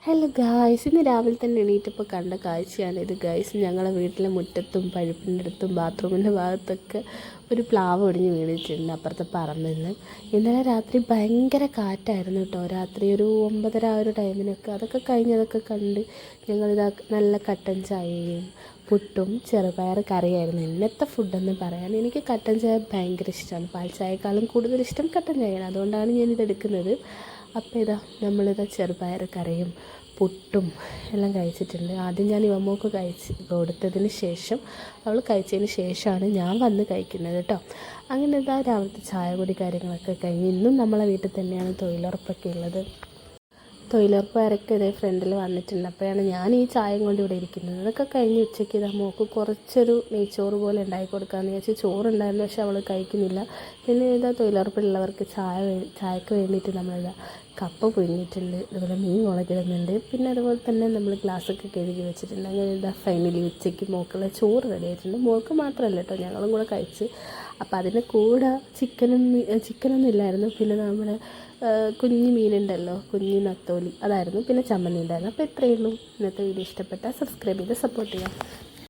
Hello guys, ഇന്ന് രാവിലെ തന്നെ എണീറ്റപ്പോൾ കണ്ട കാഴ്ചയാണിത് ഗായ്സ്. ഞങ്ങളെ വീട്ടിലെ മുറ്റത്തും പഴുപ്പിൻ്റെ അടുത്തും ബാത്റൂമിൻ്റെ ഭാഗത്തൊക്കെ ഒരു പ്ലാവ് ഒടിഞ്ഞ് വീണിട്ടുണ്ട് അപ്പുറത്തെ പറമ്പിൽ നിന്ന്. ഇന്നലെ രാത്രി ഭയങ്കര കാറ്റായിരുന്നു കേട്ടോ. രാത്രി ഒരു 9:30 ആ ഒരു ടൈമിനൊക്കെ അതൊക്കെ കഴിഞ്ഞതൊക്കെ കണ്ട് ഞങ്ങളിതാ നല്ല കട്ടൻ ചായയും പുട്ടും ചെറുപയർ കറിയായിരുന്നു ഇന്നത്തെ ഫുഡെന്ന് പറയാൻ. എനിക്ക് കട്ടൻ ചായ ഭയങ്കര ഇഷ്ടമാണ്. പാൽ ചായക്കാളും കൂടുതൽ ഇഷ്ടം കട്ടൻ ചായയാണ്. അതുകൊണ്ടാണ് ഞാനിതെടുക്കുന്നത്. അപ്പോൾ നമ്മളിതാ ചെറുപയർ കറിയും പുട്ടും എല്ലാം കഴിച്ചിട്ടുണ്ട്. ആദ്യം ഞാൻ ഇവമ്മോക്ക് കൊടുത്തതിന് ശേഷം അവൾ കഴിച്ചതിന് ശേഷമാണ് ഞാൻ വന്ന് കഴിക്കുന്നത് കേട്ടോ. അങ്ങനെ രാവിലത്തെ ചായ കൂടി കാര്യങ്ങളൊക്കെ കഴിഞ്ഞ് ഇന്നും നമ്മളെ വീട്ടിൽ തന്നെയാണ് തൊഴിലുറപ്പൊക്കെ ഉള്ളത്. തൊഴിലുറപ്പുകാരൊക്കെ ഫ്രണ്ടിൽ വന്നിട്ടുണ്ട്. അപ്പോഴാണ് ഞാൻ ഈ ചായയും കൊണ്ട് ഇവിടെ ഇരിക്കുന്നത്. അതൊക്കെ കഴിഞ്ഞ് ഉച്ചയ്ക്ക് മോൾക്ക് കുറച്ചൊരു നെയ്ച്ചോറ് പോലെ ഉണ്ടാക്കി കൊടുക്കാമെന്ന് വിചാരിച്ച് ചോറുണ്ടായിരുന്നു, പക്ഷെ അവൾ കഴിക്കുന്നില്ല. പിന്നെ തൊഴിലുറപ്പിലുള്ളവർക്ക് ചായക്ക് വേണ്ടിയിട്ട് നമ്മളിതാ കപ്പ പുഴുങ്ങിയിട്ടുണ്ട്, അതുപോലെ മീൻ മുളകിടുന്നുണ്ട്. പിന്നെ അതുപോലെ തന്നെ നമ്മൾ ഗ്ലാസ്സൊക്കെ കഴുകി വെച്ചിട്ടുണ്ട്. അങ്ങനെ ഫൈനലി ഉച്ചയ്ക്ക് മോൾക്കുള്ള ചോറ് റെഡി ആയിട്ടുണ്ട്. മോൾക്ക് മാത്രമല്ല കേട്ടോ, ഞങ്ങളും കൂടെ കഴിച്ച്. അപ്പോൾ അതിന് കൂടെ ചിക്കനൊന്നും ഇല്ലായിരുന്നു. പിന്നെ നമ്മുടെ കുഞ്ഞു മീനുണ്ടല്ലോ, കുഞ്ഞു നത്തോലി, അതായിരുന്നു. പിന്നെ ചമ്മന്തി ഉണ്ടായിരുന്നു. അപ്പോൾ ഇത്രയേ ഉള്ളൂ. ഇന്നത്തെ വീഡിയോ ഇഷ്ടപ്പെട്ടാൽ സബ്സ്ക്രൈബ് ചെയ്ത് സപ്പോർട്ട് ചെയ്യാം.